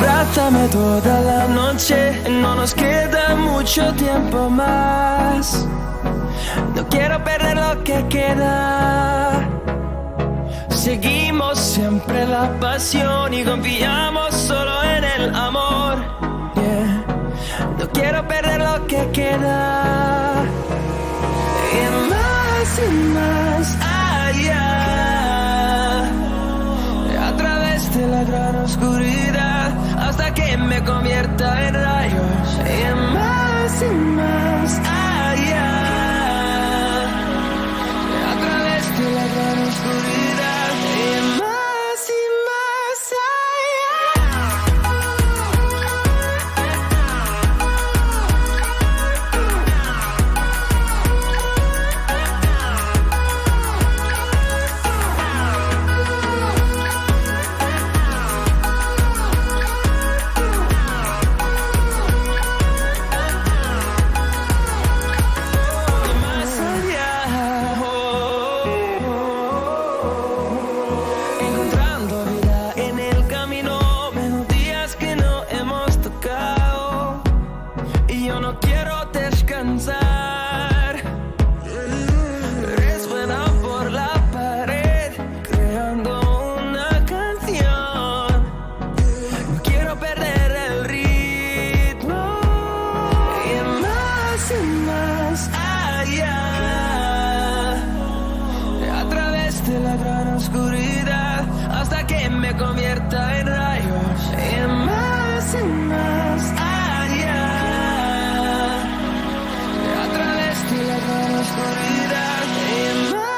Abrázame toda la noche, no nos queda mucho tiempo más. No quiero perder lo que queda. Seguimos siempre la pasión y confiamos solo en el amor. Yeah. No quiero perder lo que queda. Y más allá, a través de la gran oscuridad, hasta que me convierta en rayos. Y más allá, a través de la gran oscuridad. Y más allá. Convierta en rayos y más allá, a través de la gran oscuridad y más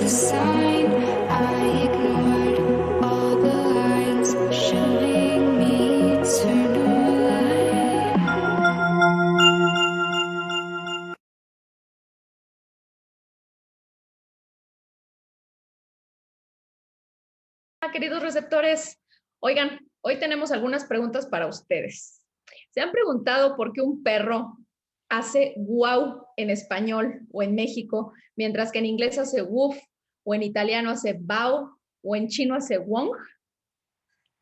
sign. I ignored all the lines showing me eternal light. Queridos receptores, oigan, hoy tenemos algunas preguntas para ustedes. ¿Se han preguntado por qué un perro hace guau en español o en México, mientras que en inglés hace woof, o en italiano hace bau, o en chino hace wong?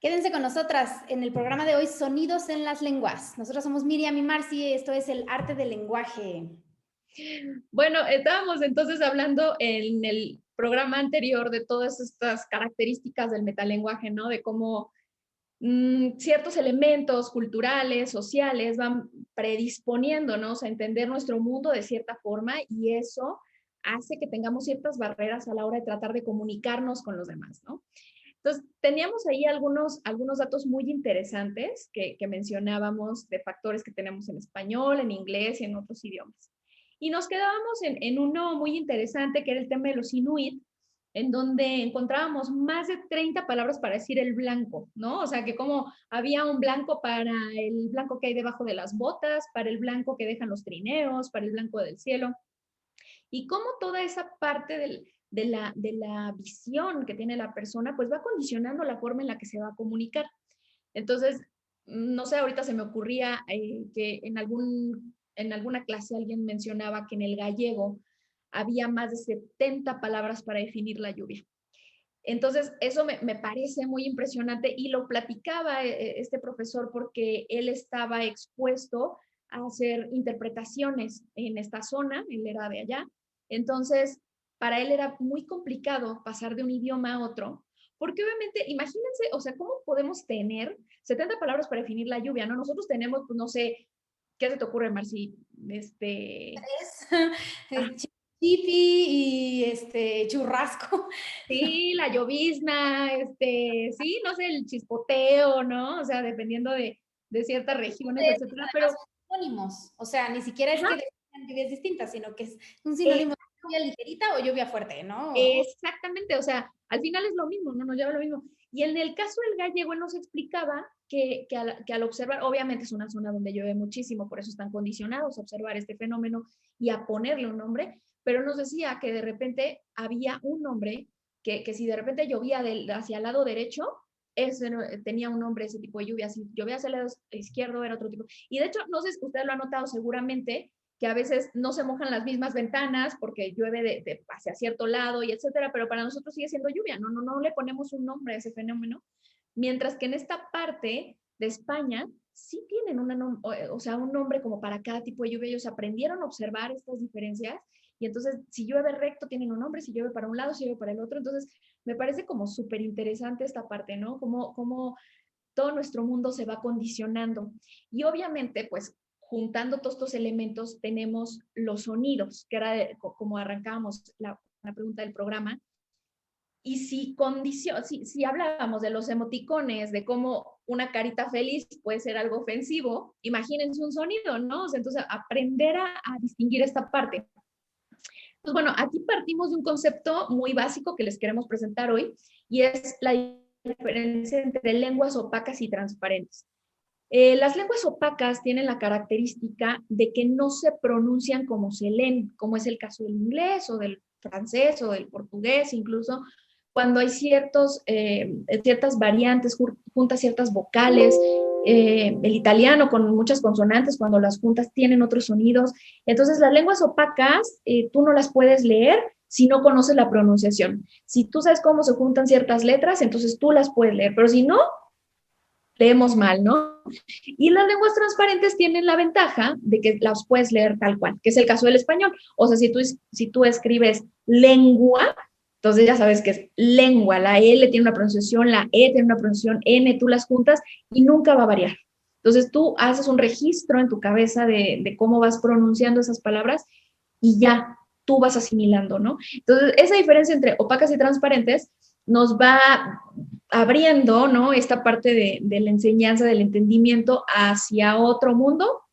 Quédense con nosotras en el programa de hoy, Sonidos en las Lenguas. Nosotros somos Miriam y Marci, esto es el arte del lenguaje. Bueno, estábamos entonces hablando en el programa anterior de todas estas características del metalenguaje, ¿no? De cómo ciertos elementos culturales, sociales, van predisponiéndonos a entender nuestro mundo de cierta forma, y eso hace que tengamos ciertas barreras a la hora de tratar de comunicarnos con los demás, ¿no? Entonces, teníamos ahí algunos datos muy interesantes que mencionábamos de factores que tenemos en español, en inglés y en otros idiomas. Y nos quedábamos en uno muy interesante, que era el tema de los inuit, en donde encontrábamos más de 30 palabras para decir el blanco, ¿no? O sea, que como había un blanco para el blanco que hay debajo de las botas, para el blanco que dejan los trineos, para el blanco del cielo. Y cómo toda esa parte de la visión que tiene la persona, pues va condicionando la forma en la que se va a comunicar. Entonces, no sé, ahorita se me ocurría que en alguna clase alguien mencionaba que en el gallego había más de 70 palabras para definir la lluvia. Entonces, eso me parece muy impresionante, y lo platicaba este profesor porque él estaba expuesto a hacer interpretaciones en esta zona, él era de allá. Entonces, para él era muy complicado pasar de un idioma a otro, porque obviamente, imagínense, o sea, ¿cómo podemos tener 70 palabras para definir la lluvia, no? Nosotros tenemos, pues, no sé, ¿qué se te ocurre, Marci? Chipi y churrasco. Sí, la llovizna, sí, no sé, el chispoteo, ¿no? O sea, dependiendo de ciertas regiones, etcétera, pero sinónimos, o sea, ni siquiera es que sean lluvias distintas, sino que es un sinónimo de lluvia ligerita o lluvia fuerte, ¿no? Exactamente, o sea, al final es lo mismo, ¿no? Nos lleva lo mismo. Y en el caso del gallego, él nos explicaba que al observar, obviamente es una zona donde llueve muchísimo, por eso están condicionados a observar este fenómeno y a ponerle un nombre, pero nos decía que de repente había un nombre que si de repente llovía hacia el lado derecho, tenía un nombre ese tipo de lluvia. Si llovía hacia el lado izquierdo, era otro tipo. Y de hecho, no sé si usted lo ha notado seguramente, que a veces no se mojan las mismas ventanas porque llueve hacia cierto lado y etcétera, pero para nosotros sigue siendo lluvia, no le ponemos un nombre a ese fenómeno, mientras que en esta parte de España sí tienen un nombre como para cada tipo de lluvia. Ellos aprendieron a observar estas diferencias, y entonces si llueve recto tienen un nombre, si llueve para un lado, si llueve para el otro. Entonces me parece como súper interesante esta parte, ¿no? Como todo nuestro mundo se va condicionando. Y obviamente, pues, juntando todos estos elementos, tenemos los sonidos, que era como arrancábamos la pregunta del programa. Y si hablábamos de los emoticones, de cómo una carita feliz puede ser algo ofensivo, imagínense un sonido, ¿no? O sea, entonces, aprender a distinguir esta parte. Pues bueno, aquí partimos de un concepto muy básico que les queremos presentar hoy, y es la diferencia entre lenguas opacas y transparentes. Las lenguas opacas tienen la característica de que no se pronuncian como se leen, como es el caso del inglés o del francés o del portugués, incluso cuando hay ciertas variantes, juntas ciertas vocales. El italiano con muchas consonantes, cuando las juntas tienen otros sonidos. Entonces, las lenguas opacas, tú no las puedes leer si no conoces la pronunciación. Si tú sabes cómo se juntan ciertas letras, entonces tú las puedes leer, pero si no, leemos mal, ¿no? Y las lenguas transparentes tienen la ventaja de que las puedes leer tal cual, que es el caso del español. O sea, si tú escribes lengua, entonces ya sabes que es lengua, la L tiene una pronunciación, la E tiene una pronunciación, N, tú las juntas y nunca va a variar. Entonces tú haces un registro en tu cabeza de cómo vas pronunciando esas palabras y ya tú vas asimilando, ¿no? Entonces esa diferencia entre opacas y transparentes nos va abriendo, ¿no?, esta parte de la enseñanza, del entendimiento hacia otro mundo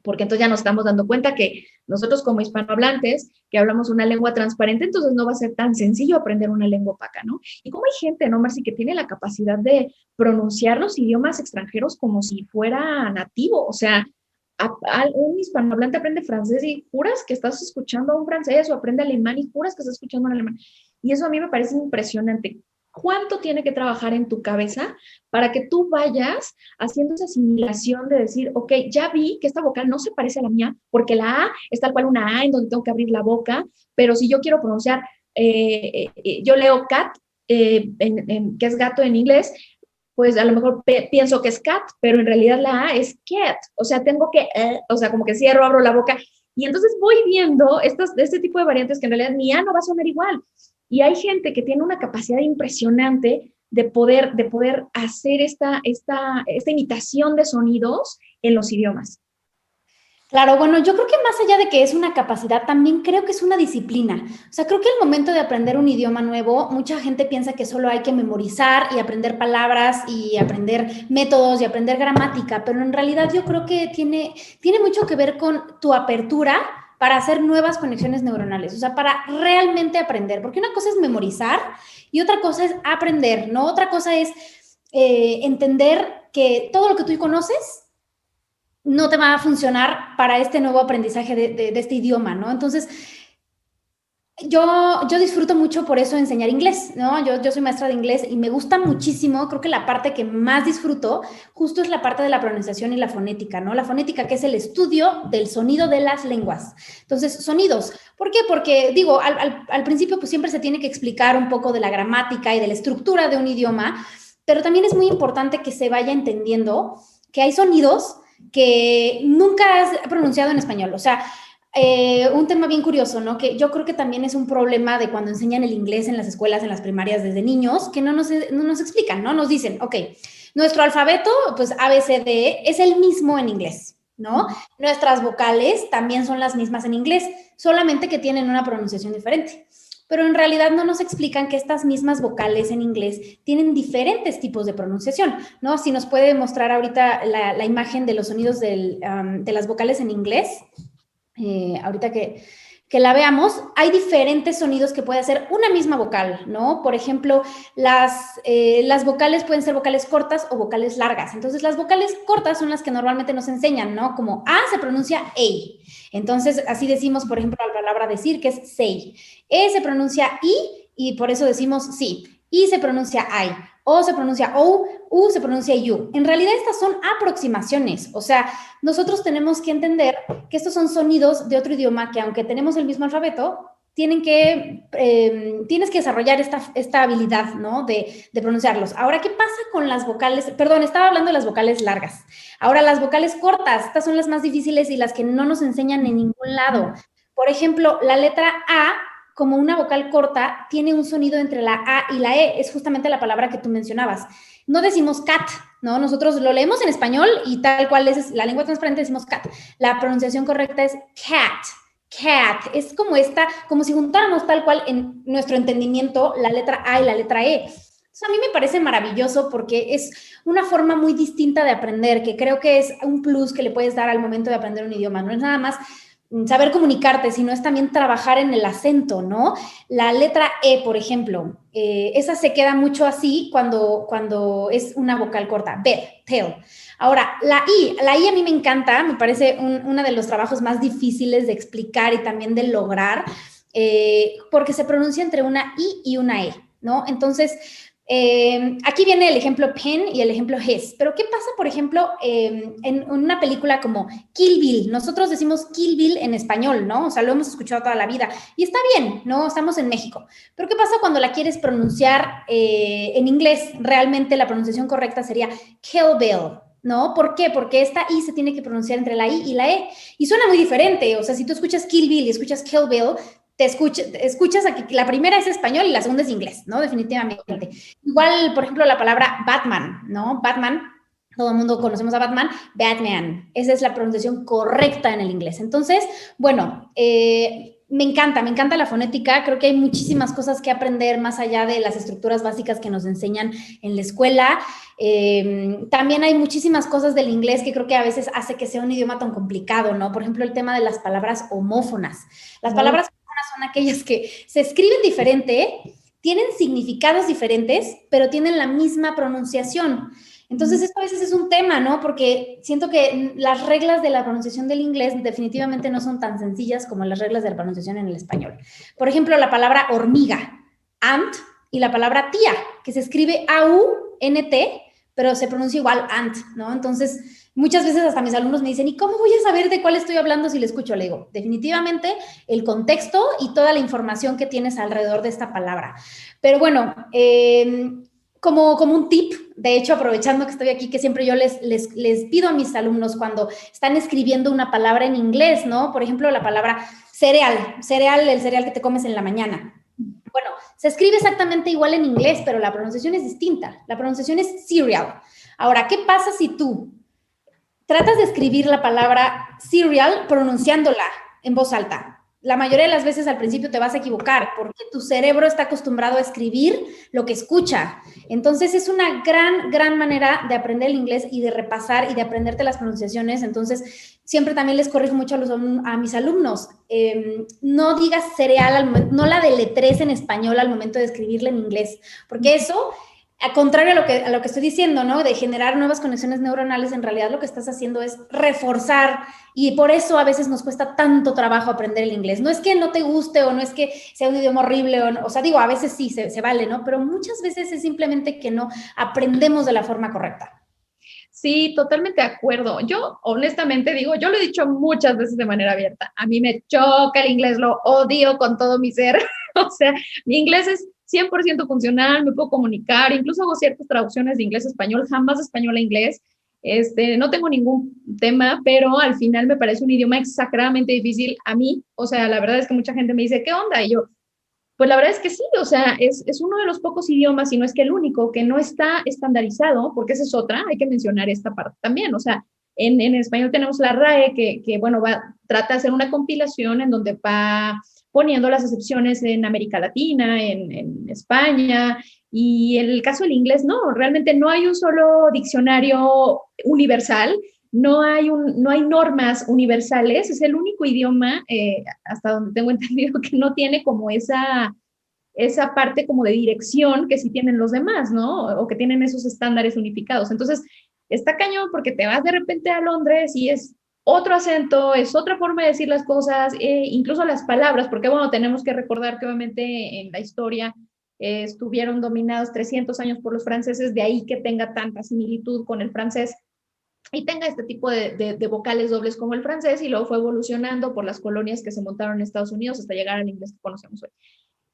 porque entonces ya nos estamos dando cuenta que nosotros como hispanohablantes, que hablamos una lengua transparente, entonces no va a ser tan sencillo aprender una lengua opaca, ¿no? Y como hay gente, ¿no, Marci, que tiene la capacidad de pronunciar los idiomas extranjeros como si fuera nativo, o sea, un hispanohablante aprende francés y juras que estás escuchando a un francés, o aprende alemán y juras que estás escuchando a un alemán. Y eso a mí me parece impresionante. ¿Cuánto tiene que trabajar en tu cabeza para que tú vayas haciendo esa asimilación de decir, ok, ya vi que esta vocal no se parece a la mía, porque la A es tal cual una A en donde tengo que abrir la boca, pero si yo quiero pronunciar, yo leo cat, que es gato en inglés, pues a lo mejor pienso que es cat, pero en realidad la A es cat, o sea, tengo que, o sea, como que cierro, abro la boca, y entonces voy viendo este tipo de variantes que en realidad mi A no va a sonar igual. Y hay gente que tiene una capacidad impresionante de poder hacer esta imitación de sonidos en los idiomas. Claro, bueno, yo creo que más allá de que es una capacidad, también creo que es una disciplina. O sea, creo que el momento de aprender un idioma nuevo, mucha gente piensa que solo hay que memorizar y aprender palabras y aprender métodos y aprender gramática, pero en realidad yo creo que tiene mucho que ver con tu apertura para hacer nuevas conexiones neuronales, o sea, para realmente aprender, porque una cosa es memorizar y otra cosa es aprender, ¿no? Otra cosa es entender que todo lo que tú conoces no te va a funcionar para este nuevo aprendizaje de este idioma, ¿no? Entonces, yo disfruto mucho por eso enseñar inglés, ¿no? Yo soy maestra de inglés y me gusta muchísimo, creo que la parte que más disfruto justo es la parte de la pronunciación y la fonética, ¿no? La fonética, que es el estudio del sonido de las lenguas. Entonces, sonidos. ¿Por qué? Porque, digo, al principio pues siempre se tiene que explicar un poco de la gramática y de la estructura de un idioma, pero también es muy importante que se vaya entendiendo que hay sonidos que nunca has pronunciado en español. O sea, un tema bien curioso, ¿no? Que yo creo que también es un problema de cuando enseñan el inglés en las escuelas, en las primarias desde niños, que no nos explican, ¿no? Nos dicen, ok, nuestro alfabeto, pues A, B, C, D, E, es el mismo en inglés, ¿no? Nuestras vocales también son las mismas en inglés, solamente que tienen una pronunciación diferente. Pero en realidad no nos explican que estas mismas vocales en inglés tienen diferentes tipos de pronunciación, ¿no? Si nos puede mostrar ahorita la imagen de los sonidos de las vocales en inglés, ahorita que la veamos, hay diferentes sonidos que puede hacer una misma vocal, ¿no? Por ejemplo, las vocales pueden ser vocales cortas o vocales largas. Entonces, las vocales cortas son las que normalmente nos enseñan, ¿no? Como A se pronuncia A. Entonces, así decimos, por ejemplo, la palabra decir, que es say. E se pronuncia I y por eso decimos sí. I se pronuncia I. O se pronuncia O, U se pronuncia U. En realidad estas son aproximaciones, o sea, nosotros tenemos que entender que estos son sonidos de otro idioma que aunque tenemos el mismo alfabeto, tienes que desarrollar esta habilidad, ¿no? De pronunciarlos. Ahora, ¿qué pasa con las vocales? Perdón, estaba hablando de las vocales largas. Ahora, las vocales cortas, estas son las más difíciles y las que no nos enseñan en ningún lado. Por ejemplo, la letra A, como una vocal corta, tiene un sonido entre la A y la E. Es justamente la palabra que tú mencionabas. No decimos cat, ¿no? Nosotros lo leemos en español y tal cual es la lengua transparente, decimos cat. La pronunciación correcta es cat. Cat. Es como si juntáramos tal cual en nuestro entendimiento la letra A y la letra E. Entonces, a mí me parece maravilloso porque es una forma muy distinta de aprender, que creo que es un plus que le puedes dar al momento de aprender un idioma. No es nada más saber comunicarte, sino es también trabajar en el acento, ¿no? La letra E, por ejemplo, esa se queda mucho así cuando es una vocal corta, bed, tail. Ahora, la I a mí me encanta, me parece uno de los trabajos más difíciles de explicar y también de lograr, porque se pronuncia entre una I y una E, ¿no? Entonces, aquí viene el ejemplo pen y el ejemplo his. Pero ¿qué pasa, por ejemplo, en una película como Kill Bill? Nosotros decimos Kill Bill en español, ¿no? O sea, lo hemos escuchado toda la vida. Y está bien, ¿no? Estamos en México. Pero ¿qué pasa cuando la quieres pronunciar en inglés? Realmente la pronunciación correcta sería Kill Bill, ¿no? ¿Por qué? Porque esta I se tiene que pronunciar entre la I y la E. Y suena muy diferente. O sea, si tú escuchas Kill Bill y escuchas Kill Bill, escuchas aquí, la primera es español y la segunda es inglés, ¿no? Definitivamente. Igual, por ejemplo, la palabra Batman, ¿no? Batman, todo el mundo conocemos a Batman, Batman. Esa es la pronunciación correcta en el inglés. Entonces, bueno, Me encanta la fonética. Creo que hay muchísimas cosas que aprender más allá de las estructuras básicas que nos enseñan en la escuela. También hay muchísimas cosas del inglés que creo que a veces hace que sea un idioma tan complicado, ¿no? Por ejemplo, el tema de las palabras homófonas. Las palabras homófonas son aquellas que se escriben diferente, tienen significados diferentes, pero tienen la misma pronunciación. Entonces, esto a veces es un tema, ¿no? Porque siento que las reglas de la pronunciación del inglés definitivamente no son tan sencillas como las reglas de la pronunciación en el español. Por ejemplo, la palabra hormiga, ant, y la palabra tía, que se escribe A-U-N-T, pero se pronuncia igual ant, ¿no? Entonces, muchas veces hasta mis alumnos me dicen, ¿y cómo voy a saber de cuál estoy hablando si le escucho? Le digo, definitivamente el contexto y toda la información que tienes alrededor de esta palabra. Pero bueno, como un tip, de hecho, aprovechando que estoy aquí, que siempre yo les pido a mis alumnos cuando están escribiendo una palabra en inglés, ¿no? Por ejemplo, la palabra cereal, el cereal que te comes en la mañana. Bueno, se escribe exactamente igual en inglés, pero la pronunciación es distinta. La pronunciación es cereal. Ahora, ¿qué pasa si tú tratas de escribir la palabra cereal pronunciándola en voz alta? La mayoría de las veces al principio te vas a equivocar porque tu cerebro está acostumbrado a escribir lo que escucha. Entonces es una gran manera de aprender el inglés y de repasar y de aprenderte las pronunciaciones. Entonces siempre también les corrijo mucho a mis alumnos. No digas cereal al momento, no la deletres en español al momento de escribirla en inglés, porque eso, a contrario a lo que estoy diciendo, ¿no? De generar nuevas conexiones neuronales, en realidad lo que estás haciendo es reforzar, y por eso a veces nos cuesta tanto trabajo aprender el inglés. No es que no te guste o no es que sea un idioma horrible, o sea, digo, a veces sí se vale, ¿no? Pero muchas veces es simplemente que no aprendemos de la forma correcta. Sí, totalmente de acuerdo. Yo honestamente digo, yo lo he dicho muchas veces de manera abierta, a mí me choca el inglés, lo odio con todo mi ser. O sea, mi inglés es 100% funcional, me puedo comunicar, incluso hago ciertas traducciones de inglés a español, jamás de español a inglés. No tengo ningún tema, pero al final me parece un idioma exageradamente difícil a mí. O sea, la verdad es que mucha gente me dice, ¿qué onda? Y yo, pues la verdad es que sí, o sea, es uno de los pocos idiomas, y no es que el único, que no está estandarizado, porque esa es otra, hay que mencionar esta parte también. O sea, en español tenemos la RAE, que bueno, trata de hacer una compilación en donde va poniendo las excepciones en América Latina, en España, y en el caso del inglés, no, realmente no hay un solo diccionario universal, no hay normas universales, es el único idioma, hasta donde tengo entendido, que no tiene como esa parte como de dirección que sí tienen los demás, ¿no? O que tienen esos estándares unificados. Entonces, está cañón porque te vas de repente a Londres y es otro acento, es otra forma de decir las cosas, incluso las palabras, porque bueno, tenemos que recordar que obviamente en la historia estuvieron dominados 300 años por los franceses, de ahí que tenga tanta similitud con el francés y tenga este tipo de vocales dobles como el francés, y luego fue evolucionando por las colonias que se montaron en Estados Unidos hasta llegar al inglés que conocemos hoy.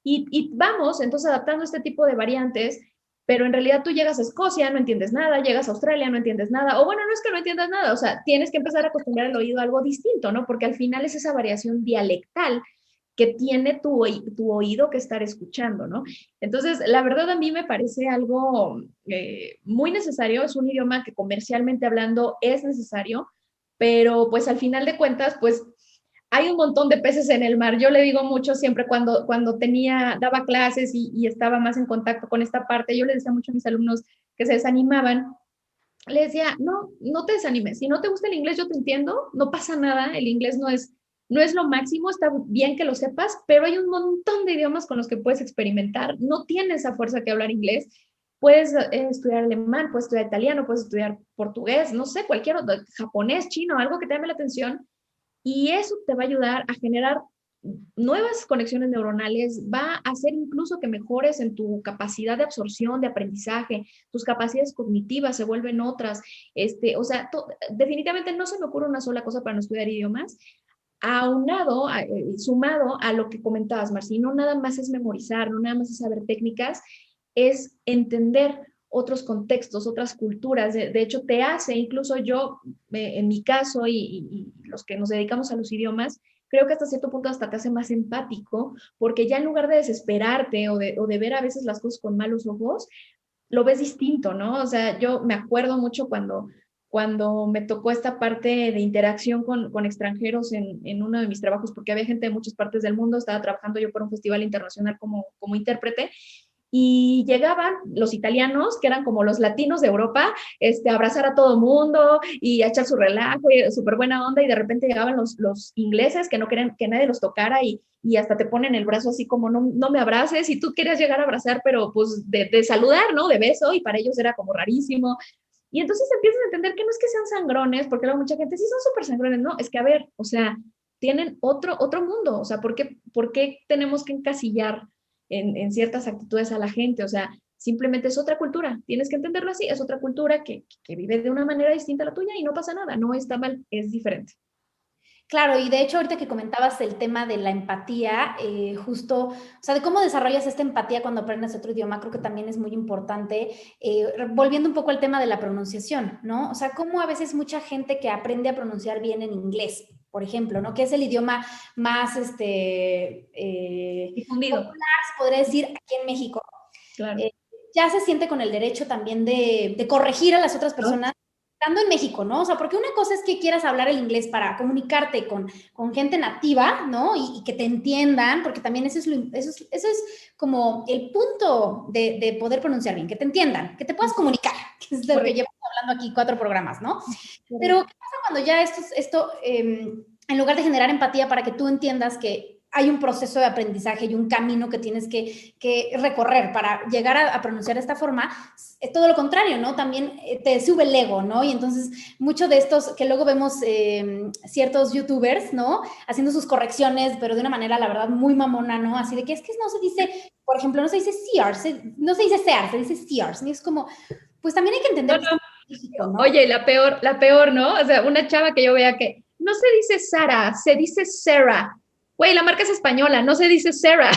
Y vamos entonces adaptando este tipo de variantes, pero en realidad tú llegas a Escocia, no entiendes nada, llegas a Australia, no entiendes nada, o bueno, no es que no entiendas nada, o sea, tienes que empezar a acostumbrar el oído a algo distinto, ¿no? Porque al final es esa variación dialectal que tiene tu oído que estar escuchando, ¿no? Entonces, la verdad a mí me parece algo muy necesario, es un idioma que comercialmente hablando es necesario, pero pues al final de cuentas, pues hay un montón de peces en el mar. Yo le digo mucho siempre cuando daba clases y estaba más en contacto con esta parte, yo le decía mucho a mis alumnos que se desanimaban, le decía, no te desanimes, si no te gusta el inglés yo te entiendo, no pasa nada, el inglés no es lo máximo, está bien que lo sepas, pero hay un montón de idiomas con los que puedes experimentar, no tienes esa fuerza que hablar inglés, puedes estudiar alemán, puedes estudiar italiano, puedes estudiar portugués, no sé, cualquier otro, japonés, chino, algo que te llame la atención, y eso te va a ayudar a generar nuevas conexiones neuronales, va a hacer incluso que mejores en tu capacidad de absorción, de aprendizaje, tus capacidades cognitivas se vuelven otras. O sea, definitivamente no se me ocurre una sola cosa para no estudiar idiomas, aunado, sumado a lo que comentabas, Marci, no nada más es memorizar, no nada más es saber técnicas, es entender otros contextos, otras culturas. De hecho, te hace, incluso yo, en mi caso, y los que nos dedicamos a los idiomas, creo que hasta cierto punto hasta te hace más empático, porque ya en lugar de desesperarte o de ver a veces las cosas con malos ojos, lo ves distinto, ¿no? O sea, yo me acuerdo mucho cuando cuando me tocó esta parte de interacción con extranjeros en uno de mis trabajos, porque había gente de muchas partes del mundo, estaba trabajando yo para un festival internacional como intérprete, y llegaban los italianos, que eran como los latinos de Europa, a abrazar a todo mundo y a echar su relajo y súper buena onda, y de repente llegaban los ingleses que no querían que nadie los tocara y hasta te ponen el brazo así como no me abraces, y tú querías llegar a abrazar, pero pues de saludar, ¿no? De beso, y para ellos era como rarísimo. Y entonces empiezas a entender que no es que sean sangrones, porque luego mucha gente sí son súper sangrones, no, es que a ver, o sea, tienen otro mundo, o sea, por qué tenemos que encasillar en ciertas actitudes a la gente? O sea, simplemente es otra cultura, tienes que entenderlo así, es otra cultura que vive de una manera distinta a la tuya y no pasa nada, no está mal, es diferente. Claro, y de hecho ahorita que comentabas el tema de la empatía, justo, o sea, de cómo desarrollas esta empatía cuando aprendes otro idioma, creo que también es muy importante, volviendo un poco al tema de la pronunciación, ¿no? O sea, cómo a veces mucha gente que aprende a pronunciar bien en inglés, por ejemplo, ¿no? Que es el idioma más, Difundido. popular, se podría decir, aquí en México. Claro. Ya se siente con el derecho también de corregir a las otras personas estando en México, ¿no? O sea, porque una cosa es que quieras hablar el inglés para comunicarte con gente nativa, ¿no? Y que te entiendan, porque también eso es como el punto de poder pronunciar bien, que te entiendan, que te puedas comunicar, que es de lo que llevamos hablando aquí 4 programas, ¿no? Pero, ¿qué pasa cuando ya en lugar de generar empatía para que tú entiendas que hay un proceso de aprendizaje y un camino que tienes que recorrer para llegar a pronunciar de esta forma, es todo lo contrario, ¿no? También te sube el ego, ¿no? Y entonces, muchos de estos que luego vemos ciertos youtubers, ¿no? Haciendo sus correcciones, pero de una manera, la verdad, muy mamona, ¿no? Así de que es que no se dice, por ejemplo, no se dice sears, no se dice sears, se dice sears. Y es como, pues también hay que entender No, no. que México, ¿no? Oye, la peor, ¿no? O sea, una chava que yo vea que no se dice Sara, se dice Sarah. Güey, la marca es española, no se dice Sarah,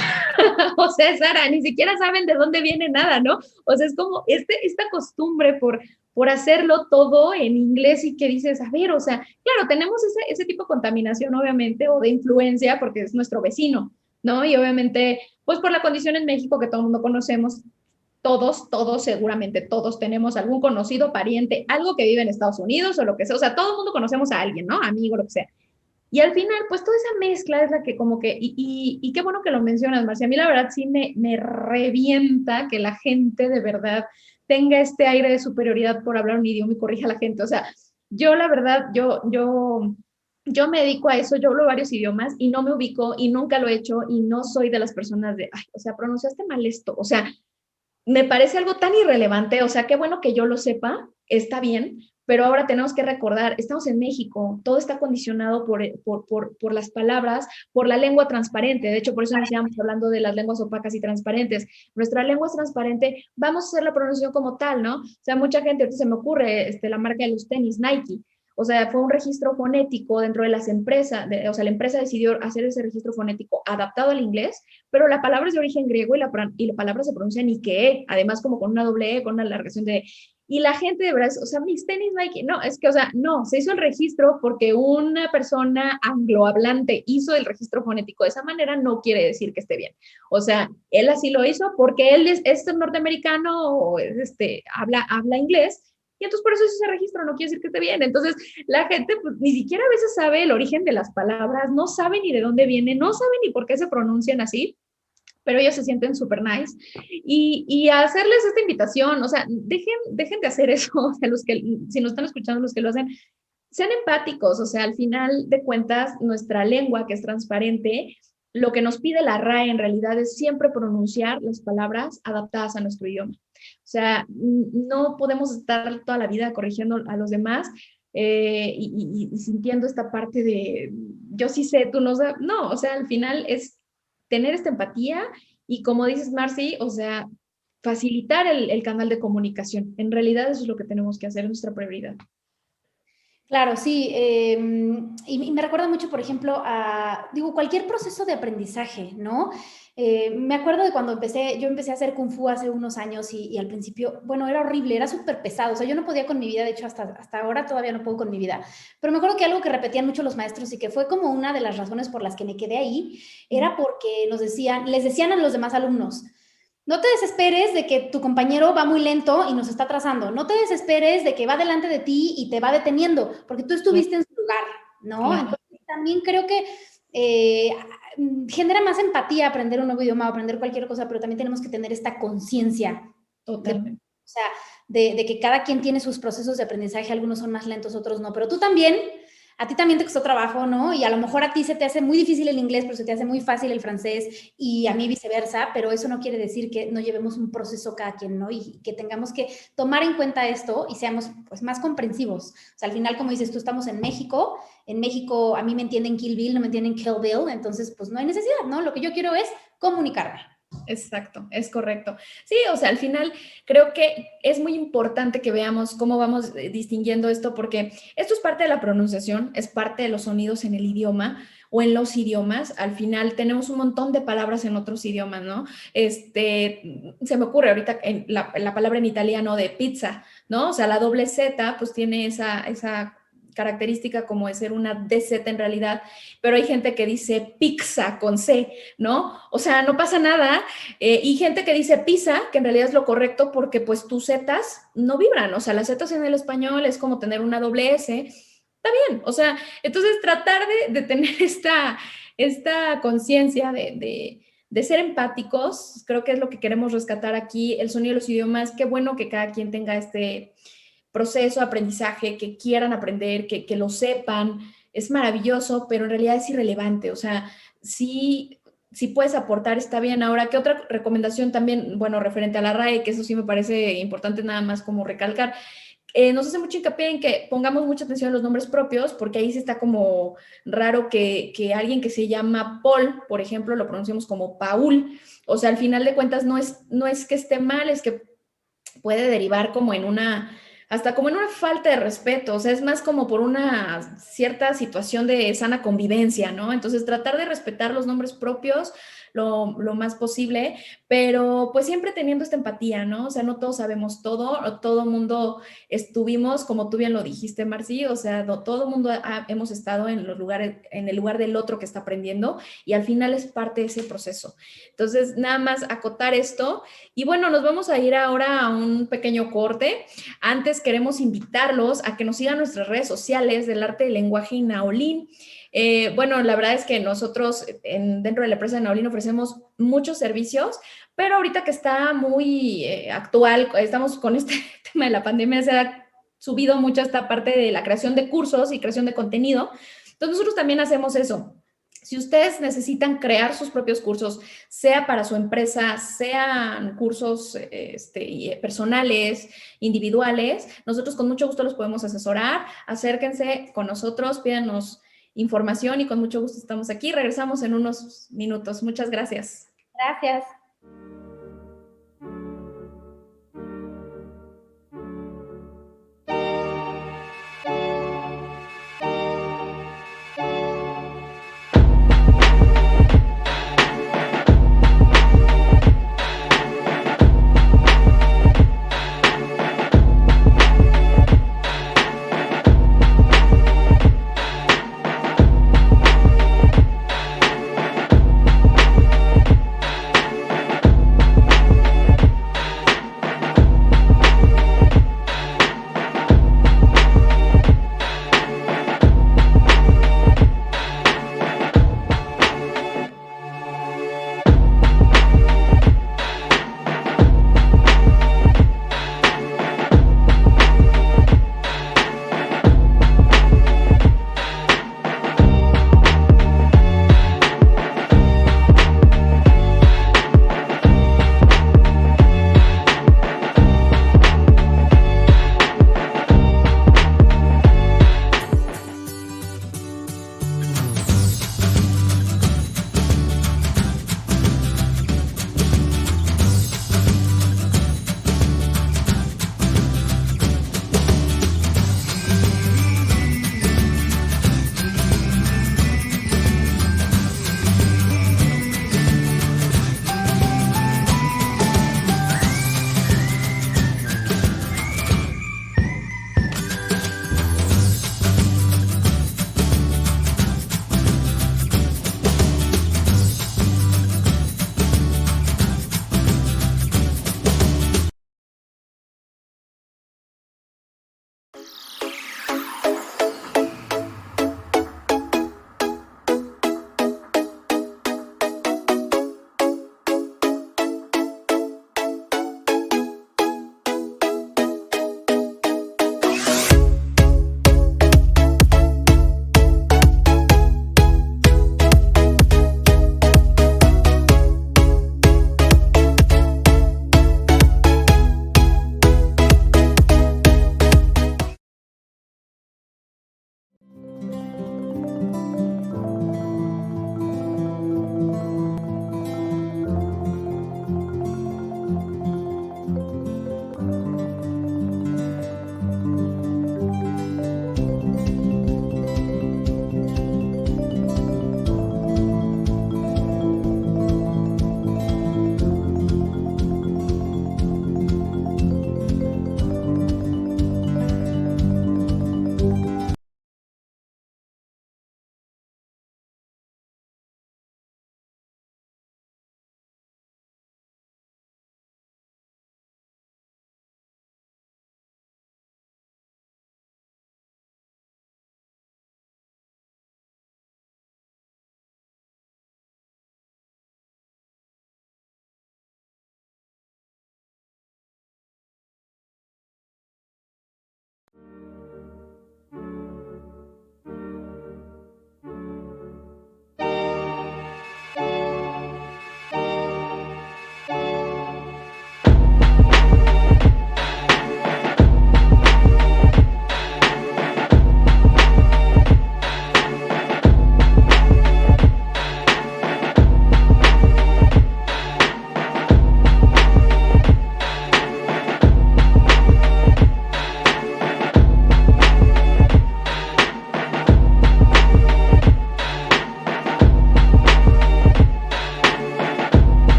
o sea, Sara, ni siquiera saben de dónde viene nada, ¿no? O sea, es como esta costumbre por hacerlo todo en inglés y que dices, a ver, o sea, claro, tenemos ese tipo de contaminación, obviamente, o de influencia, porque es nuestro vecino, ¿no? Y obviamente, pues por la condición en México que todo el mundo conocemos, todos, seguramente todos tenemos algún conocido, pariente, algo que vive en Estados Unidos o lo que sea, todo el mundo conocemos a alguien, ¿no? Amigo, lo que sea. Y al final, pues toda esa mezcla es la que como que, y qué bueno que lo mencionas, Marcia, a mí la verdad sí me revienta que la gente de verdad tenga este aire de superioridad por hablar un idioma y corrija a la gente. O sea, yo la verdad, yo me dedico a eso, yo hablo varios idiomas y no me ubico y nunca lo he hecho y no soy de las personas de, ay, o sea, pronunciaste mal esto. O sea, me parece algo tan irrelevante, o sea, qué bueno que yo lo sepa, está bien, pero ahora tenemos que recordar, estamos en México, todo está condicionado por las palabras, por la lengua transparente. De hecho, por eso iniciamos hablando de las lenguas opacas y transparentes. Nuestra lengua es transparente, vamos a hacer la pronunciación como tal, ¿no? O sea, mucha gente, ahorita se me ocurre la marca de los tenis, Nike. O sea, fue un registro fonético dentro de las empresas, o sea, la empresa decidió hacer ese registro fonético adaptado al inglés, pero la palabra es de origen griego y la palabra se pronuncia Nike, además como con una doble E, con una alargación de... Y la gente de verdad, o sea, mis tenis Nike, no, es que, o sea, no, se hizo el registro porque una persona anglohablante hizo el registro fonético de esa manera, no quiere decir que esté bien. O sea, él así lo hizo porque él es norteamericano o habla inglés, y entonces por eso ese registro no quiere decir que esté bien. Entonces la gente pues, ni siquiera a veces sabe el origen de las palabras, no sabe ni de dónde viene, no sabe ni por qué se pronuncian así, pero ellos se sienten súper nice. Y a hacerles esta invitación, o sea, dejen de hacer eso, o sea, si nos están escuchando los que lo hacen, sean empáticos, o sea, al final de cuentas, nuestra lengua, que es transparente, lo que nos pide la RAE en realidad es siempre pronunciar las palabras adaptadas a nuestro idioma. O sea, no podemos estar toda la vida corrigiendo a los demás y sintiendo esta parte de yo sí sé, tú no sabes. No, o sea, al final es tener esta empatía y como dices, Marcy, o sea, facilitar el canal de comunicación. En realidad eso es lo que tenemos que hacer, es nuestra prioridad. Claro, sí, y me recuerda mucho, por ejemplo, cualquier proceso de aprendizaje, ¿no? Me acuerdo de cuando yo empecé a hacer Kung Fu hace unos años y al principio, bueno, era horrible, era súper pesado, o sea, yo no podía con mi vida, de hecho, hasta ahora todavía no puedo con mi vida, pero me acuerdo que algo que repetían mucho los maestros y que fue como una de las razones por las que me quedé ahí, era porque les decían a los demás alumnos, No te desesperes de que tu compañero va muy lento y nos está atrasando. No te desesperes de que va delante de ti y te va deteniendo, porque tú estuviste en su lugar, ¿no? Claro. Entonces, también creo que genera más empatía aprender un nuevo idioma o aprender cualquier cosa, pero también tenemos que tener esta conciencia. Totalmente. O sea, de que cada quien tiene sus procesos de aprendizaje, algunos son más lentos, otros no, pero tú también, a ti también te costó trabajo, ¿no? Y a lo mejor a ti se te hace muy difícil el inglés, pero se te hace muy fácil el francés y a mí viceversa, pero eso no quiere decir que no llevemos un proceso cada quien, ¿no? Y que tengamos que tomar en cuenta esto y seamos pues más comprensivos. O sea, al final, como dices tú, estamos en México a mí me entienden Kill Bill, no me entienden Kill Bill, entonces pues no hay necesidad, ¿no? Lo que yo quiero es comunicarme. Exacto, es correcto. Sí, o sea, al final creo que es muy importante que veamos cómo vamos distinguiendo esto, porque esto es parte de la pronunciación, es parte de los sonidos en el idioma o en los idiomas. Al final tenemos un montón de palabras en otros idiomas, ¿no? Se me ocurre ahorita en la palabra en italiano de pizza, ¿no? O sea, la doble Z pues tiene esa característica como de ser una DZ en realidad, pero hay gente que dice pizza con C, ¿no? O sea, no pasa nada, y gente que dice pizza, que en realidad es lo correcto porque pues tus Zetas no vibran, o sea, las Zetas en el español es como tener una doble S, está bien, o sea, entonces tratar de tener esta conciencia de ser empáticos, creo que es lo que queremos rescatar aquí, el sonido de los idiomas, qué bueno que cada quien tenga este proceso de aprendizaje, que quieran aprender, que lo sepan, es maravilloso, pero en realidad es irrelevante, o sea, sí, si puedes aportar, está bien. Ahora, ¿qué otra recomendación también? Bueno, referente a la RAE, que eso sí me parece importante nada más como recalcar, nos hace mucho hincapié en que pongamos mucha atención a los nombres propios, porque ahí sí está como raro que alguien que se llama Paul, por ejemplo, lo pronunciamos como Paul, o sea, al final de cuentas no es que esté mal, es que puede derivar como en hasta como en una falta de respeto, o sea, es más como por una cierta situación de sana convivencia, ¿no? Entonces, tratar de respetar los nombres propios lo más posible, pero pues siempre teniendo esta empatía, ¿no? O sea, no todos sabemos todo, todo mundo estuvimos, como tú bien lo dijiste, Marci, o sea, todo mundo hemos estado en el lugar del otro que está aprendiendo y al final es parte de ese proceso. Entonces, nada más acotar esto y bueno, nos vamos a ir ahora a un pequeño corte. Antes queremos invitarlos a que nos sigan nuestras redes sociales del Arte del Lenguaje y Naolin. Bueno, la verdad es que nosotros dentro de la empresa de Naolin ofrecemos muchos servicios, pero ahorita que está muy actual, estamos con este tema de la pandemia, se ha subido mucho esta parte de la creación de cursos y creación de contenido. Entonces nosotros también hacemos eso. Si ustedes necesitan crear sus propios cursos, sea para su empresa, sean cursos personales, individuales, nosotros con mucho gusto los podemos asesorar. Acérquense con nosotros, pídanos información y con mucho gusto estamos aquí. Regresamos en unos minutos. Muchas gracias. Gracias.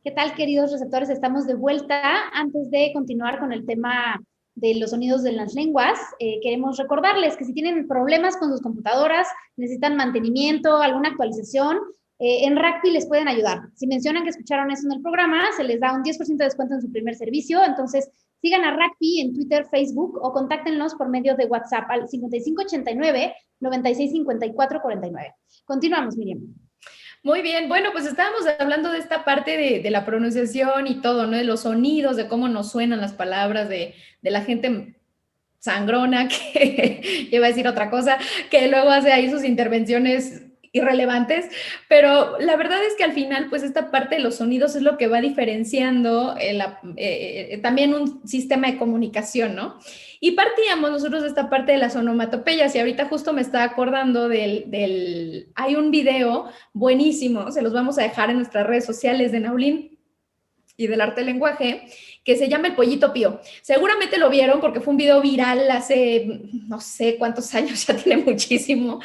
¿Qué tal, queridos receptores? Estamos de vuelta. Antes de continuar con el tema de los sonidos de las lenguas, queremos recordarles que si tienen problemas con sus computadoras, necesitan mantenimiento, alguna actualización, en Racpi les pueden ayudar. Si mencionan que escucharon eso en el programa, se les da un 10% de descuento en su primer servicio. Entonces, sigan a Racpi en Twitter, Facebook o contáctenlos por medio de WhatsApp al 5589-965449. Continuamos, Miriam. Muy bien, bueno, pues estábamos hablando de esta parte de la pronunciación y todo, ¿no? De los sonidos, de cómo nos suenan las palabras, de la gente sangrona que iba a decir otra cosa, que luego hace ahí sus intervenciones irrelevantes, pero la verdad es que al final, pues esta parte de los sonidos es lo que va diferenciando también un sistema de comunicación, ¿no? Y partíamos nosotros de esta parte de las onomatopeyas y ahorita justo me estaba acordando hay un video buenísimo, se los vamos a dejar en nuestras redes sociales de Naulin y del arte del lenguaje, que se llama El Pollito Pío. Seguramente lo vieron porque fue un video viral hace no sé cuántos años, ya tiene muchísimo,